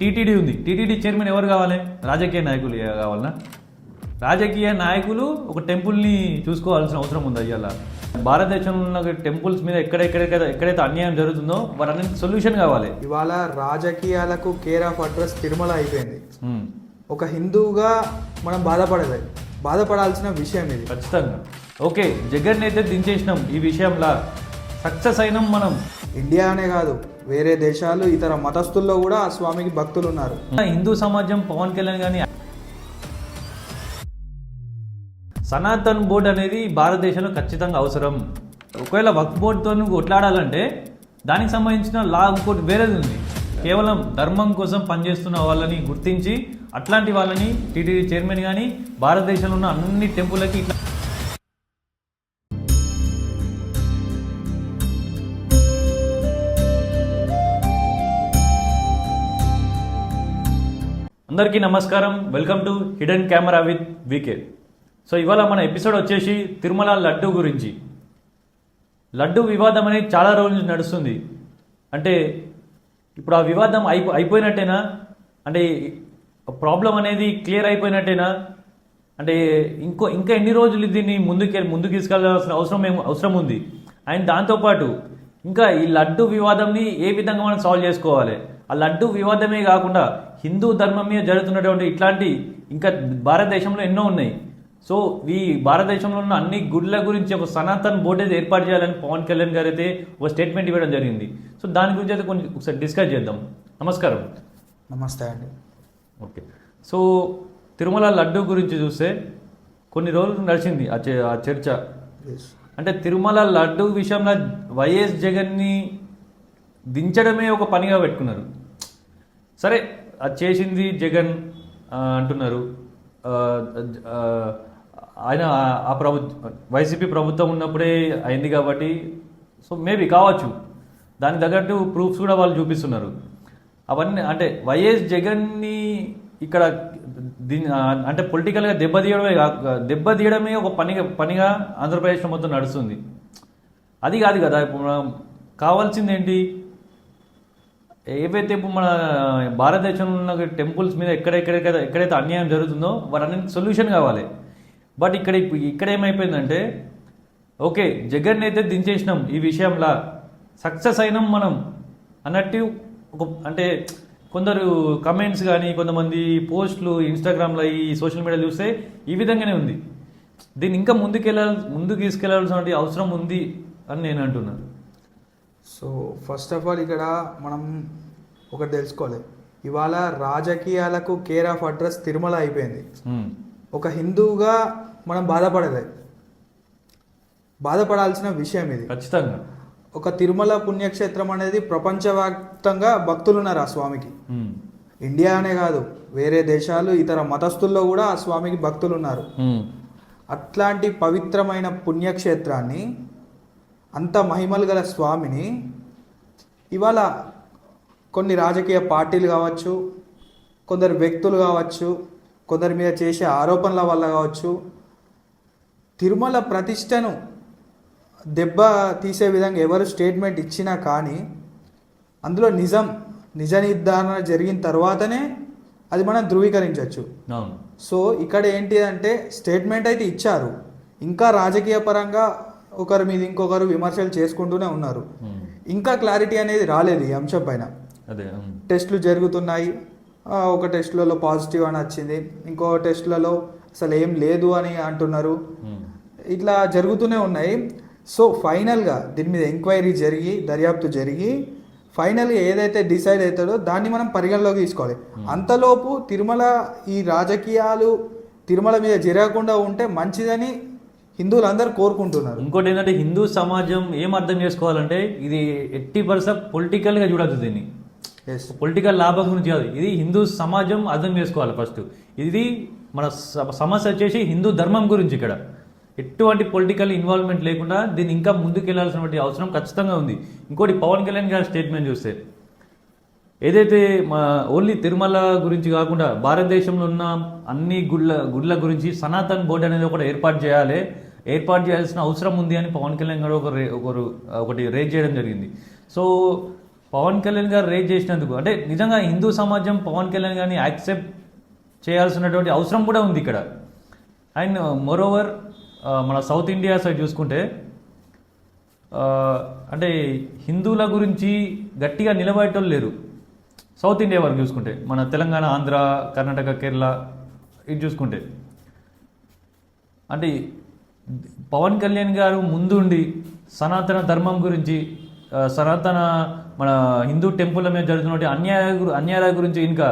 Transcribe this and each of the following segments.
TTD ఉంది. TTD chairman ఎవరు కావాలి? రాజకీయ నాయకులు కావాలన్నా? రాజకీయ నాయకులు ఒక టెంపుల్ని చూసుకోవాల్సిన అవసరం ఉంది. అయ్యాల భారతదేశంలో ఉన్న టెంపుల్స్ మీద ఎక్కడైతే అన్యాయం జరుగుతుందో వాటన్నిటి సొల్యూషన్ కావాలి. ఇవాళ రాజకీయాలకు కేర్ ఆఫ్ అడ్రస్ తిరుమల అయిపోయింది. ఒక హిందువుగా మనం బాధపడాల్సిన విషయం ఇది ఖచ్చితంగా. ఓకే, జగన్ అయితే దించేసినాం, ఈ విషయంలో సక్సెస్ అయినాం మనం. ఇండియా అనే కాదు, వేరే దేశాలు ఇతర మతస్థుల్లో కూడా ఆ స్వామికి భక్తులు ఉన్నారు. హిందూ సమాజం పవన్ కళ్యాణ్ కానీ సనాతన్ బోర్డు అనేది భారతదేశంలో ఖచ్చితంగా అవసరం. ఒకవేళ వక్ఫ్ బోర్డుతో కొట్లాడాలంటే దానికి సంబంధించిన లా ఇంకోటి వేరేది ఉంది. కేవలం ధర్మం కోసం పనిచేస్తున్న వాళ్ళని గుర్తించి అట్లాంటి వాళ్ళని టీటీడీ చైర్మన్ కానీ భారతదేశంలో ఉన్న అన్ని టెంపుల్లకి ఇట్లా అందరికీ నమస్కారం. Welcome to hidden camera with VK. So ఇవాళ మన ఎపిసోడ్ వచ్చేసి తిరుమల లడ్డు గురించి. లడ్డు వివాదం అనేది చాలా రోజుల నుంచి నడుస్తుంది. అంటే ఇప్పుడు ఆ వివాదం అయిపోయినట్టేనా? అంటే ప్రాబ్లం అనేది క్లియర్ అయిపోయినట్టేనా? అంటే ఇంకా ఎన్ని రోజులు దీన్ని ముందుకు తీసుకెళ్లాల్సిన అవసరం ఉంది. అండ్ దాంతోపాటు ఇంకా ఈ లడ్డు వివాదంని ఏ విధంగా మనం సాల్వ్ చేసుకోవాలి? ఆ లడ్డు వివాదమే కాకుండా హిందూ ధర్మం మీద జరుగుతున్నటువంటి ఇట్లాంటి ఇంకా భారతదేశంలో ఎన్నో ఉన్నాయి. సో ఈ భారతదేశంలో ఉన్న అన్ని గుడ్ల గురించి ఒక సనాతన్ బోర్డు అయితే ఏర్పాటు చేయాలని పవన్ కళ్యాణ్ గారు అయితే ఒక స్టేట్మెంట్ ఇవ్వడం జరిగింది. సో దాని గురించి అయితే ఒకసారి డిస్కస్ చేద్దాం. నమస్కారం. నమస్తే అండి. ఓకే, సో తిరుమల లడ్డు గురించి చూస్తే కొన్ని రోజులు నడిచింది ఆ చర్చ. అంటే తిరుమల లడ్డు విషయంలో వైఎస్ జగన్ని దించడమే ఒక పనిగా పెట్టుకున్నారు. సరే, అది చేసింది జగన్ అంటున్నారు. ఆయన ఆ వైసీపీ ప్రభుత్వం ఉన్నప్పుడే అయింది కాబట్టి సో మేబీ కావచ్చు. దానికి తగ్గట్టు ప్రూఫ్స్ కూడా వాళ్ళు చూపిస్తున్నారు. అవన్నీ అంటే వైఎస్ జగన్ని ఇక్కడ అంటే పొలిటికల్గా దెబ్బతీయడమే ఒక పనిగా ఆంధ్రప్రదేశ్లో మొత్తం నడుస్తుంది. అది కాదు కదా. ఇప్పుడు మనం కావాల్సింది ఏంటి? ఏవైతే ఇప్పుడు మన భారతదేశంలో ఉన్న టెంపుల్స్ మీద ఎక్కడైతే అన్యాయం జరుగుతుందో వాటన్నిటి సొల్యూషన్ కావాలి. బట్ ఇక్కడ ఏమైపోయిందంటే, ఓకే జగన్ అయితే దించేసినాం, ఈ విషయంలో సక్సెస్ అయినాం మనం అన్నట్టు అంటే కొందరు కమెంట్స్ కానీ కొంతమంది పోస్టులు ఇన్స్టాగ్రామ్లో ఈ సోషల్ మీడియా చూస్తే ఈ విధంగానే ఉంది. దీన్ని ఇంకా ముందుకు తీసుకెళ్లాల్సిన అవసరం ఉంది అని నేను అంటున్నాను. సో ఫస్ట్ ఆఫ్ ఆల్ ఇక్కడ మనం ఒకటి తెలుసుకోవాలి. ఇవాళ రాజకీయాలకు కేర్ ఆఫ్ అడ్రస్ తిరుమల అయిపోయింది. ఒక హిందువుగా మనం బాధపడాల్సిన విషయం ఇది ఖచ్చితంగా. ఒక తిరుమల పుణ్యక్షేత్రం అనేది ప్రపంచవ్యాప్తంగా భక్తులు ఉన్నారు ఆ స్వామికి. ఇండియా అనే కాదు, వేరే దేశాలు ఇతర మతస్థుల్లో కూడా ఆ స్వామికి భక్తులు ఉన్నారు. అట్లాంటి పవిత్రమైన పుణ్యక్షేత్రాన్ని, అంత మహిమలు గల స్వామిని ఇవాళ కొన్ని రాజకీయ పార్టీలు కావచ్చు, కొందరు వ్యక్తులు కావచ్చు, కొందరి మీద చేసే ఆరోపణల వల్ల కావచ్చు, తిరుమల ప్రతిష్టను దెబ్బ తీసే విధంగా ఎవరు స్టేట్మెంట్ ఇచ్చినా కానీ అందులో నిజ నిర్ధారణ జరిగిన తర్వాతనే అది మనం ధృవీకరించవచ్చు. సో ఇక్కడ ఏంటి అంటే స్టేట్మెంట్ అయితే ఇచ్చారు, ఇంకా రాజకీయ పరంగా ఒకరి మీద ఇంకొకరు విమర్శలు చేసుకుంటూనే ఉన్నారు. ఇంకా క్లారిటీ అనేది రాలేదు ఈ అంశం పైన. టెస్టులు జరుగుతున్నాయి. ఒక టెస్టులలో పాజిటివ్ అని వచ్చింది, ఇంకో టెస్టులలో అసలు ఏం లేదు అని అంటున్నారు. ఇట్లా జరుగుతూనే ఉన్నాయి. సో ఫైనల్గా దీని మీద ఎంక్వైరీ జరిగి దర్యాప్తు జరిగి ఫైనల్గా ఏదైతే డిసైడ్ అవుతాడో దాన్ని మనం పరిగణలోకి తీసుకోవాలి. అంతలోపు ఈ రాజకీయాలు తిరుమల మీద జరగకుండా ఉంటే మంచిదని హిందువులందరూ కోరుకుంటున్నారు. ఇంకోటి ఏంటంటే హిందూ సమాజం ఏం అర్థం చేసుకోవాలంటే ఇది 80% పొలిటికల్గా చూడద్దు. దీన్ని పొలిటికల్ లాభం గురించి కాదు, ఇది హిందూ సమాజం అర్థం చేసుకోవాలి. ఫస్ట్ ఇది మన సమస్య వచ్చేసి హిందూ ధర్మం గురించి. ఇక్కడ ఎటువంటి పొలిటికల్ ఇన్వాల్వ్మెంట్ లేకుండా దీన్ని ఇంకా ముందుకు వెళ్ళాల్సినటువంటి అవసరం ఖచ్చితంగా ఉంది. ఇంకోటి పవన్ కళ్యాణ్ గారి స్టేట్మెంట్ చూస్తే ఏదైతే ఓన్లీ తిరుమల గురించి కాకుండా భారతదేశంలో ఉన్న అన్ని గుడ్ల గురించి సనాతన్ బోర్డు అనేది ఏర్పాటు చేయాల్సిన అవసరం ఉంది అని పవన్ కళ్యాణ్ గారు ఒకటి రేజ్ చేయడం జరిగింది. సో పవన్ కళ్యాణ్ గారు రేజ్ చేసినందుకు అంటే నిజంగా హిందూ సమాజం పవన్ కళ్యాణ్ గారిని యాక్సెప్ట్ చేయాల్సినటువంటి అవసరం కూడా ఉంది ఇక్కడ. అండ్ మోరోవర్ మన సౌత్ ఇండియా సైడ్ చూసుకుంటే అంటే హిందువుల గురించి గట్టిగా నిలబడేటోళ్ళు లేరు. సౌత్ ఇండియా వరకు చూసుకుంటే మన తెలంగాణ, ఆంధ్ర, కర్ణాటక, కేరళ ఇది చూసుకుంటే అంటే పవన్ కళ్యాణ్ గారు ముందుండి సనాతన ధర్మం గురించి సనాతన మన హిందూ టెంపుల్ మీద జరుగుతున్న అన్యాయాల గురించి ఇంకా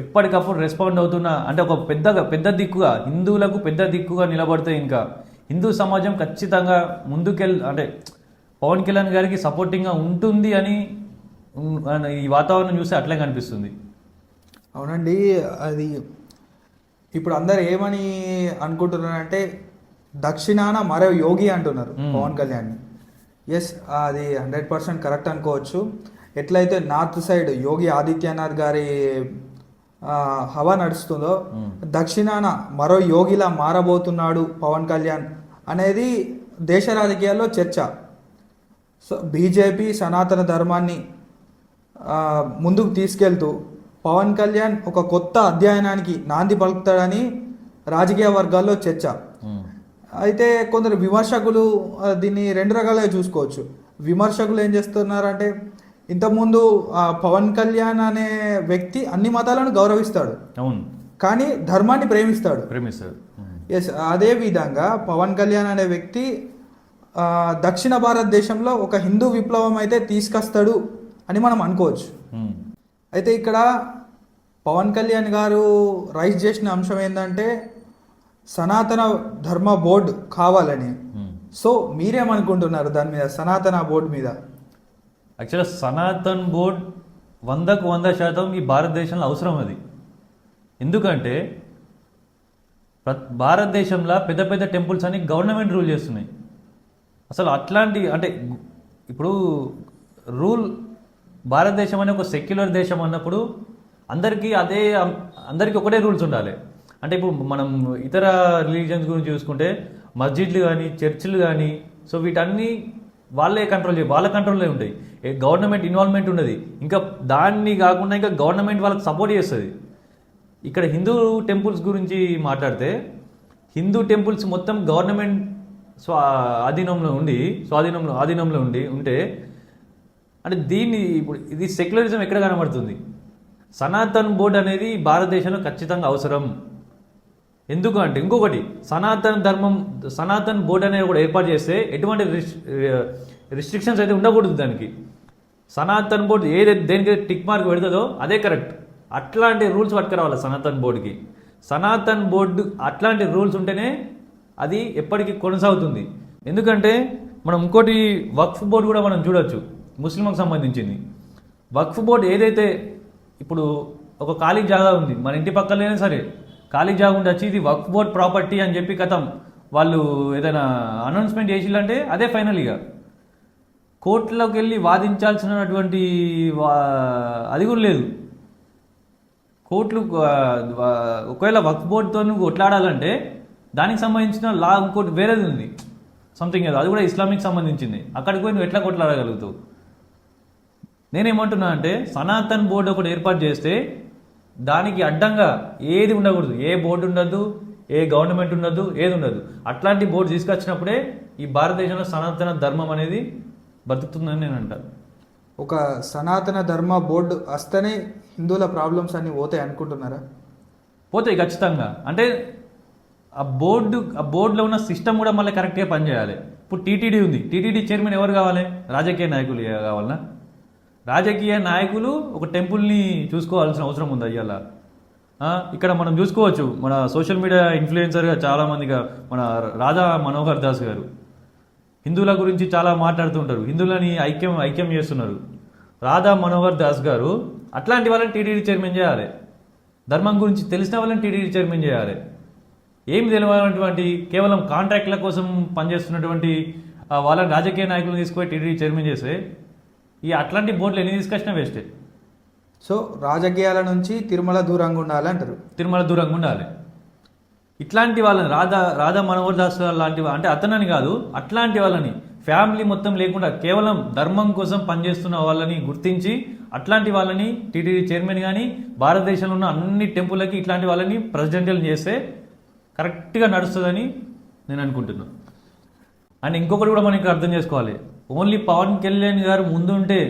ఎప్పటికప్పుడు రెస్పాండ్ అవుతున్న అంటే ఒక పెద్ద దిక్కుగా హిందువులకు పెద్ద దిక్కుగా నిలబడితే ఇంకా హిందూ సమాజం ఖచ్చితంగా అంటే పవన్ కళ్యాణ్ గారికి సపోర్టింగ్గా ఉంటుంది అని ఈ వాతావరణం చూస్తే అట్లే కనిపిస్తుంది. అవునండి, అది ఇప్పుడు అందరు ఏమని అనుకుంటున్నారంటే దక్షిణాన మరో యోగి అంటున్నారు పవన్ కళ్యాణ్ని. ఎస్, అది 100% కరెక్ట్ అనుకోవచ్చు. ఎట్లయితే నార్త్ సైడ్ యోగి ఆదిత్యనాథ్ గారి హవా నడుస్తుందో దక్షిణాన మరో యోగిలా మారబోతున్నాడు పవన్ కళ్యాణ్ అనేది దేశ రాజకీయాల్లో చర్చ. సో బీజేపీ సనాతన ధర్మాన్ని ముందుకు తీసుకెళ్తూ పవన్ కళ్యాణ్ ఒక కొత్త అధ్యయనానికి నాంది పలుకుతాడని రాజకీయ వర్గాల్లో చర్చ. అయితే కొందరు విమర్శకులు దీన్ని రెండు రకాలుగా చూసుకోవచ్చు. విమర్శకులు ఏం చేస్తున్నారంటే ఇంతకుముందు పవన్ కళ్యాణ్ అనే వ్యక్తి అన్ని మతాలను గౌరవిస్తాడు, అవును, కానీ ధర్మాన్ని ప్రేమిస్తాడు. ఎస్, అదే విధంగా పవన్ కళ్యాణ్ అనే వ్యక్తి దక్షిణ భారతదేశంలో ఒక హిందూ విప్లవం అయితే తీసుకొస్తాడు అని మనం అనుకోవచ్చు. అయితే ఇక్కడ పవన్ కళ్యాణ్ గారు రైజ్ చేసిన అంశం ఏంటంటే సనాతన ధర్మ బోర్డు కావాలని. సో మీరేమనుకుంటున్నారు దాని మీద, సనాతన బోర్డు మీద? యాక్చువల్గా సనాతన్ బోర్డ్ 100% ఈ భారతదేశంలో అవసరం. అది ఎందుకంటే భారతదేశంలో పెద్ద పెద్ద టెంపుల్స్ అని గవర్నమెంట్ రూల్ చేస్తున్నాయి. అసలు అట్లాంటి అంటే ఇప్పుడు రూల్ భారతదేశం అనే ఒక సెక్యులర్ దేశం అన్నప్పుడు అందరికీ ఒకటే రూల్స్ ఉండాలి. అంటే ఇప్పుడు మనం ఇతర రిలీజియన్స్ గురించి చూసుకుంటే మస్జిద్లు కానీ చర్చిలు కానీ సో వీటన్నీ వాళ్ళ కంట్రోల్లో ఉంటాయి. గవర్నమెంట్ ఇన్వాల్వ్మెంట్ ఉండదు. ఇంకా దాన్ని కాకుండా ఇంకా గవర్నమెంట్ వాళ్ళకి సపోర్ట్ చేస్తుంది. ఇక్కడ హిందూ టెంపుల్స్ గురించి మాట్లాడితే హిందూ టెంపుల్స్ మొత్తం గవర్నమెంట్ ఆధీనంలో ఉంటే అంటే దీన్ని ఇప్పుడు ఇది సెక్యులరిజం ఎక్కడ కనబడుతుంది? సనాతన్ బోర్డు అనేది భారతదేశంలో ఖచ్చితంగా అవసరం. ఎందుకు అంటే ఇంకొకటి సనాతన్ బోర్డు అనేది కూడా ఏర్పాటు చేస్తే ఎటువంటి రిస్ట్రిక్షన్స్ అయితే ఉండకూడదు. దానికి సనాతన్ బోర్డు దేనికి టిక్ మార్క్ పెడుతుందో అదే కరెక్ట్. అట్లాంటి రూల్స్ పట్టుకురావాలి సనాతన్ బోర్డుకి. సనాతన్ బోర్డు అట్లాంటి రూల్స్ ఉంటేనే అది ఎప్పటికీ కొనసాగుతుంది. ఎందుకంటే మనం ఇంకోటి వక్ఫ్ బోర్డు కూడా మనం చూడొచ్చు, ముస్లింలకు సంబంధించింది. వక్ఫ్ బోర్డు ఏదైతే ఇప్పుడు ఒక ఖాళీ జాగా ఉంది మన ఇంటి పక్కనైనా సరే, ఖాళీ జాగా ఉండి వచ్చి ఇది వక్ఫ్ బోర్డ్ ప్రాపర్టీ అని చెప్పి కథం వాళ్ళు ఏదైనా అనౌన్స్మెంట్ చేసిల్లంటే అదే ఫైనల్. ఇక కోర్టులోకి వెళ్ళి వాదించాల్సినటువంటి అది కూడా లేదు. కోర్టులు ఒకవేళ వక్ఫ్ బోర్డుతో నువ్వు కొట్లాడాలంటే దానికి సంబంధించిన లా ఇంకోటి వేరేది ఉంది, సంథింగ్ ఏదో, అది కూడా ఇస్లామిక్ సంబంధించింది. అక్కడికి పోయి నువ్వు ఎట్లా కొట్లాడగలుగుతావు? నేనేమంటున్నా అంటే సనాతన్ బోర్డు ఒకటి ఏర్పాటు చేస్తే దానికి అడ్డంగా ఏది ఉండకూడదు. ఏ బోర్డు ఉండదు, ఏ గవర్నమెంట్ ఉండదు, ఏది ఉండదు. అట్లాంటి బోర్డు తీసుకొచ్చినప్పుడే ఈ భారతదేశంలో సనాతన ధర్మం అనేది బతుకుతుందని నేను అంటాను. ఒక సనాతన ధర్మ బోర్డు వస్తేనే హిందువుల ప్రాబ్లమ్స్ అన్నీ పోతాయి అనుకుంటున్నారా? పోతాయి ఖచ్చితంగా. అంటే ఆ బోర్డులో ఉన్న సిస్టమ్ కూడా మళ్ళీ కరెక్ట్గా పనిచేయాలి. ఇప్పుడు టీటీడీ ఉంది, టీటీడీ చైర్మన్ ఎవరు కావాలి? రాజకీయ నాయకులు కావాలన్నా? రాజకీయ నాయకులు ఒక టెంపుల్ని చూసుకోవాల్సిన అవసరం ఉంది. అయ్యాల ఇక్కడ మనం చూసుకోవచ్చు, మన సోషల్ మీడియా ఇన్ఫ్లుయెన్సర్గా చాలామందిగా మన రాధా మనోహర్ దాస్ గారు హిందువుల గురించి చాలా మాట్లాడుతుంటారు, హిందువులని ఐక్యం చేస్తున్నారు. రాధా మనోహర్ దాస్ గారు అట్లాంటి వాళ్ళని టీటీడీ చైర్మన్ చేయాలి. ధర్మం గురించి తెలిసిన వాళ్ళని టీటీడీ చైర్మన్ చేయాలి. ఏమి తెలియనటువంటి కేవలం కాంట్రాక్ట్ల కోసం పనిచేస్తున్నటువంటి వాళ్ళని రాజకీయ నాయకులను తీసుకుపోయి టీటీడీ చైర్మన్ చేస్తే ఈ అట్లాంటి బోర్డులు ఎన్ని తీసుకొచ్చినా వేస్టే. సో రాజకీయాల నుంచి తిరుమల దూరంగా ఉండాలి అంటారు. తిరుమల దూరంగా ఉండాలి. ఇట్లాంటి వాళ్ళని రాధా మనోహర్ దాస్ లాంటి అంటే అతనని కాదు, అట్లాంటి వాళ్ళని ఫ్యామిలీ మొత్తం లేకుండా కేవలం ధర్మం కోసం పనిచేస్తున్న వాళ్ళని గుర్తించి అట్లాంటి వాళ్ళని టీటీడీ చైర్మన్ కానీ భారతదేశంలో ఉన్న అన్ని టెంపుల్లకి ఇట్లాంటి వాళ్ళని ప్రెసిడెంట్లు చేస్తే కరెక్ట్గా నడుస్తుందని నేను అనుకుంటున్నాను. అండ్ ఇంకొకటి కూడా మనం ఇక్కడ అర్థం చేసుకోవాలి, ఓన్లీ పవన్ కళ్యాణ్ గారు ముందుంటే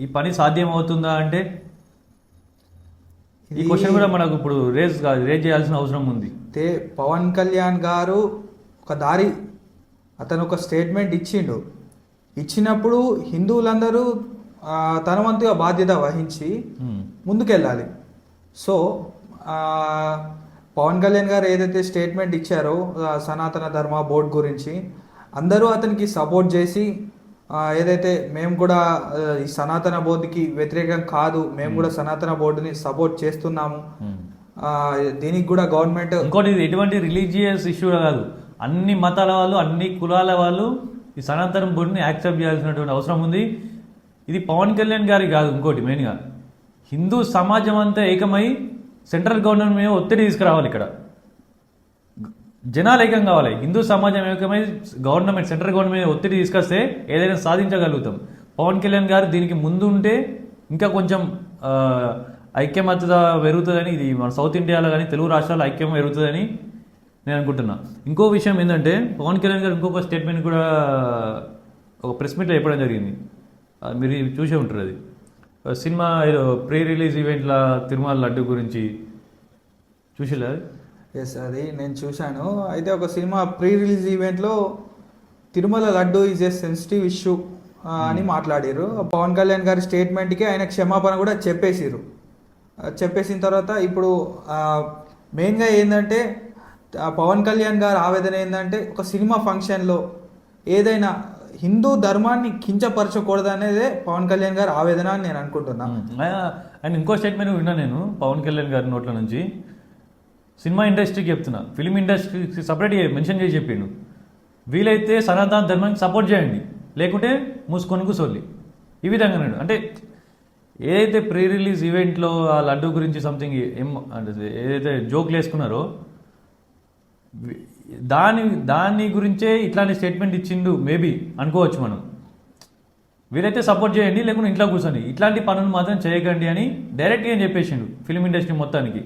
ఈ పని సాధ్యం అవుతుందా అంటే ఈ క్వశ్చన్ కూడా మనకు ఇప్పుడు రేజ్ చేయాల్సిన అవసరం ఉంది. పవన్ కళ్యాణ్ గారు ఒక దారి, అతను ఒక స్టేట్మెంట్ ఇచ్చినప్పుడు హిందువులందరూ తన వంతుగా బాధ్యత వహించి ముందుకెళ్ళాలి. సో పవన్ కళ్యాణ్ గారు ఏదైతే స్టేట్మెంట్ ఇచ్చారో సనాతన ధర్మ బోర్డు గురించి, అందరూ అతనికి సపోర్ట్ చేసి ఏదైతే మేము కూడా ఈ సనాతన బోర్డుకి వ్యతిరేకం కాదు, మేము కూడా సనాతన బోర్డుని సపోర్ట్ చేస్తున్నాము, దీనికి కూడా గవర్నమెంట్ ఇంకోటి ఎటువంటి రిలీజియస్ ఇష్యూ కాదు, అన్ని మతాల వాళ్ళు అన్ని కులాల వాళ్ళు ఈ సనాతన బోర్డుని యాక్సెప్ట్ చేయాల్సినటువంటి అవసరం ఉంది. ఇది పవన్ కళ్యాణ్ గారికి కాదు, ఇంకోటి మెయిన్గా హిందూ సమాజం అంతా ఏకమై సెంట్రల్ గవర్నమెంట్ మీద ఒత్తిడి తీసుకురావాలి. ఇక్కడ జనాలు ఏకం కావాలి, హిందూ సమాజం ఏకమై గవర్నమెంట్ సెంట్రల్ గవర్నమెంట్ మీద ఒత్తిడి తీసుకొస్తే ఏదైనా సాధించగలుగుతాం. పవన్ కళ్యాణ్ గారు దీనికి ముందు ఉంటే ఇంకా కొంచెం ఐక్యమత్యత పెరుగుతుందని, ఇది మన సౌత్ ఇండియాలో కానీ తెలుగు రాష్ట్రాల్లో ఐక్యం పెరుగుతుందని నేను అనుకుంటున్నా. ఇంకో విషయం ఏంటంటే పవన్ కళ్యాణ్ గారు ఇంకొక స్టేట్మెంట్ కూడా ఒక ప్రెస్ మీట్లో చెప్పడం జరిగింది, మీరు చూసే ఉంటారు. అది సినిమా ఏదో ప్రీ రిలీజ్ ఈవెంట్ల తిరుమల లడ్డు గురించి చూసిలా? ఎస్, అది నేను చూశాను. అయితే ఒక సినిమా ప్రీ రిలీజ్ ఈవెంట్లో Tirumala laddu is a sensitive issue అని మాట్లాడారు. పవన్ కళ్యాణ్ గారి స్టేట్మెంట్కి ఆయన క్షమాపణ కూడా చెప్పేసిన తర్వాత ఇప్పుడు మెయిన్గా ఏంటంటే పవన్ కళ్యాణ్ గారి ఆవేదన ఏంటంటే ఒక సినిమా ఫంక్షన్లో ఏదైనా హిందూ ధర్మాన్ని కించపరచకూడదు అనేదే పవన్ కళ్యాణ్ గారి ఆవేదన అని నేను అనుకుంటున్నాను. అండ్ ఇంకో స్టేట్మెంట్ విన్నా నేను పవన్ కళ్యాణ్ గారి నోట్ల నుంచి, సినిమా ఇండస్ట్రీకి చెప్తున్నా, ఫిలిం ఇండస్ట్రీకి సపరేట్గా మెన్షన్ చేసి చెప్పిండు, వీలైతే సనాతన ధర్మానికి సపోర్ట్ చేయండి, లేకుంటే మూసుకొని కూర్చోలి. ఈ విధంగా అన్నాడు. అంటే ఏదైతే ప్రీ రిలీజ్ ఈవెంట్లో ఆ లడ్డు గురించి సంథింగ్ అంటే ఏదైతే జోక్లు వేసుకున్నారో దాని గురించే ఇట్లాంటి స్టేట్మెంట్ ఇచ్చిండు మేబీ అనుకోవచ్చు మనం. వీలైతే సపోర్ట్ చేయండి, లేకుంటే ఇంట్లో కూర్చొని ఇట్లాంటి పనులు మాత్రం చేయకండి అని డైరెక్ట్గా చెప్పేసిండు ఫిలిం ఇండస్ట్రీ మొత్తానికి.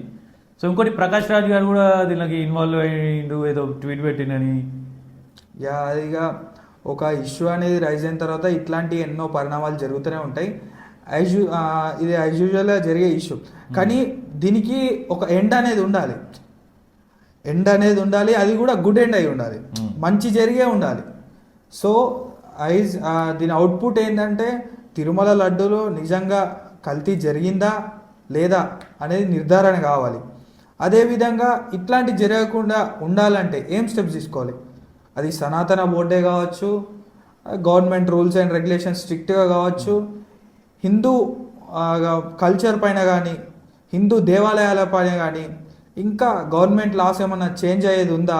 సో ఇంకోటి ప్రకాష్ రాజ్ గారు కూడా దీనికి ఇన్వాల్వ్ అయ్యిండు, ఏదో ట్వీట్ పెట్టిండని. అదిగా ఒక ఇష్యూ అనేది రైజ్ అయిన తర్వాత ఇట్లాంటి ఎన్నో పరిణామాలు జరుగుతూనే ఉంటాయి. ఇది యాజ్ యూజువల్గా జరిగే ఇష్యూ, కానీ దీనికి ఒక ఎండ్ అనేది ఉండాలి, అది కూడా గుడ్ ఎండ్ అయి ఉండాలి, మంచి జరిగే ఉండాలి. సో దీని అవుట్పుట్ ఏంటంటే తిరుమల లడ్డూలో నిజంగా కల్తీ జరిగిందా లేదా అనేది నిర్ధారణ కావాలి. అదేవిధంగా ఇట్లాంటి జరగకుండా ఉండాలంటే ఏం స్టెప్స్ తీసుకోవాలి, అది సనాతన బోర్డే కావచ్చు, గవర్నమెంట్ రూల్స్ అండ్ రెగ్యులేషన్స్ స్ట్రిక్ట్గా కావచ్చు, హిందూ కల్చర్ పైన కానీ హిందూ దేవాలయాల పైన కానీ ఇంకా గవర్నమెంట్ లాస్ ఏమన్నా చేంజ్ అయ్యేది ఉందా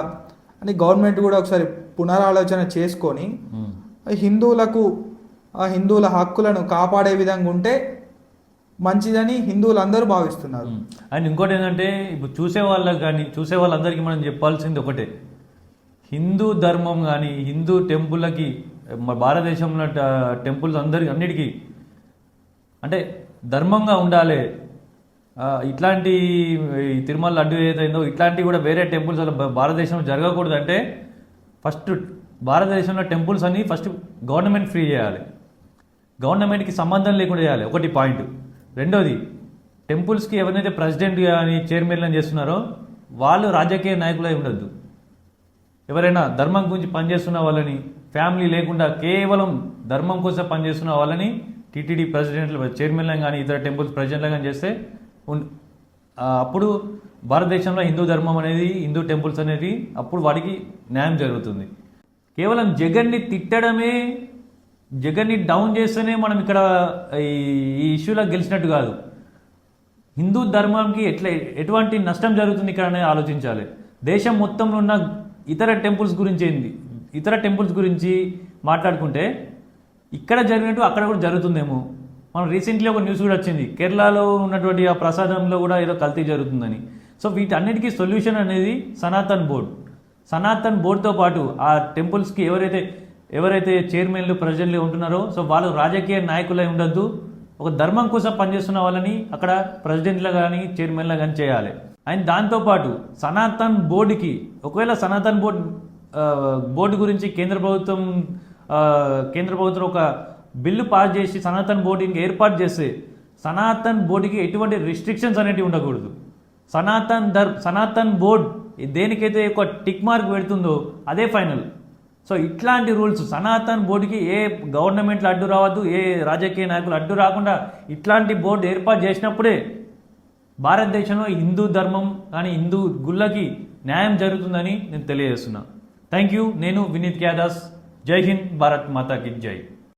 అని గవర్నమెంట్ కూడా ఒకసారి పునరాలోచన చేసుకొని హిందువుల హక్కులను కాపాడే విధంగా ఉంటే మంచిదని హిందువులు అందరూ భావిస్తున్నారు. అండ్ ఇంకోటి ఏంటంటే ఇప్పుడు చూసే వాళ్ళందరికీ మనం చెప్పాల్సింది ఒకటే, హిందూ ధర్మం కానీ హిందూ టెంపుల్లకి భారతదేశంలో టెంపుల్స్ అన్నిటికీ అంటే ధర్మంగా ఉండాలి. ఇట్లాంటి తిరుమల లడ్డు ఏదైందో ఇట్లాంటివి కూడా వేరే టెంపుల్స్ భారతదేశంలో జరగకూడదు అంటే ఫస్ట్ భారతదేశంలో టెంపుల్స్ అన్ని ఫస్ట్ గవర్నమెంట్ ఫ్రీ చేయాలి, గవర్నమెంట్కి సంబంధం లేకుండా చేయాలి. ఒకటి పాయింట్. రెండోది, టెంపుల్స్కి ఎవరైతే ప్రెసిడెంట్ కానీ చైర్మన్ అని చేస్తున్నారో వాళ్ళు రాజకీయ నాయకులై ఉండొద్దు. ఎవరైనా ధర్మం గురించి పనిచేస్తున్న వాళ్ళని, ఫ్యామిలీ లేకుండా కేవలం ధర్మం కోసం పనిచేస్తున్న వాళ్ళని టీటీడీ ప్రెసిడెంట్లు చైర్మన్లను కానీ ఇతర టెంపుల్స్ ప్రెసిడెంట్లు కానీ చేస్తే అప్పుడు భారతదేశంలో హిందూ ధర్మం అనేది, హిందూ టెంపుల్స్ అనేది అప్పుడు వాడికి న్యాయం జరుగుతుంది. కేవలం జగన్ని తిట్టడమే, జగన్ని డౌన్ చేస్తేనే మనం ఇక్కడ ఈ ఇష్యూలో గెలిచినట్టు కాదు. హిందూ ధర్మంకి ఎటువంటి నష్టం జరుగుతుంది ఇక్కడ అనేది ఆలోచించాలి. దేశం మొత్తంలో ఉన్న ఇతర టెంపుల్స్ గురించి మాట్లాడుకుంటే ఇక్కడ జరిగినట్టు అక్కడ కూడా జరుగుతుందేమో. మనం రీసెంట్లీ ఒక న్యూస్ కూడా వచ్చింది, కేరళలో ఉన్నటువంటి ఆ ప్రసాదంలో కూడా ఏదో కల్తీ జరుగుతుందని. సో వీటన్నిటికీ సొల్యూషన్ అనేది సనాతన్ బోర్డుతో పాటు ఆ టెంపుల్స్కి ఎవరైతే ఎవరైతే చైర్మన్లు ప్రెసిడెంట్లు ఉంటున్నారో సో వాళ్ళు రాజకీయ నాయకులై ఉండొద్దు, ఒక ధర్మం కోసం పనిచేస్తున్న వాళ్ళని అక్కడ ప్రెసిడెంట్లు కానీ చైర్మన్లు కానీ చేయాలి. అండ్ దాంతోపాటు సనాతన్ బోర్డుకి ఒకవేళ సనాతన్ బోర్డు గురించి కేంద్ర ప్రభుత్వం ఒక బిల్లు పాస్ చేసి సనాతన్ బోర్డుని ఏర్పాటు చేస్తే సనాతన్ బోర్డుకి ఎటువంటి రిస్ట్రిక్షన్స్ అనేటివి ఉండకూడదు. సనాతన్ బోర్డ్ దేనికైతే ఒక టిక్ మార్క్ పెడుతుందో అదే ఫైనల్. సో ఇట్లాంటి రూల్స్ సనాతన్ బోర్డుకి ఏ గవర్నమెంట్లు అడ్డు రావద్దు, ఏ రాజకీయ నాయకులు అడ్డు రాకుండా ఇట్లాంటి బోర్డు ఏర్పాటు చేసినప్పుడే భారతదేశంలో హిందూ ధర్మం కానీ హిందూ గుళ్ళకి న్యాయం జరుగుతుందని నేను తెలియజేస్తున్నా. Thank you. నేను వినీత్ క్యాదాస్. జై హింద్, భారత్ మాతాకి జై.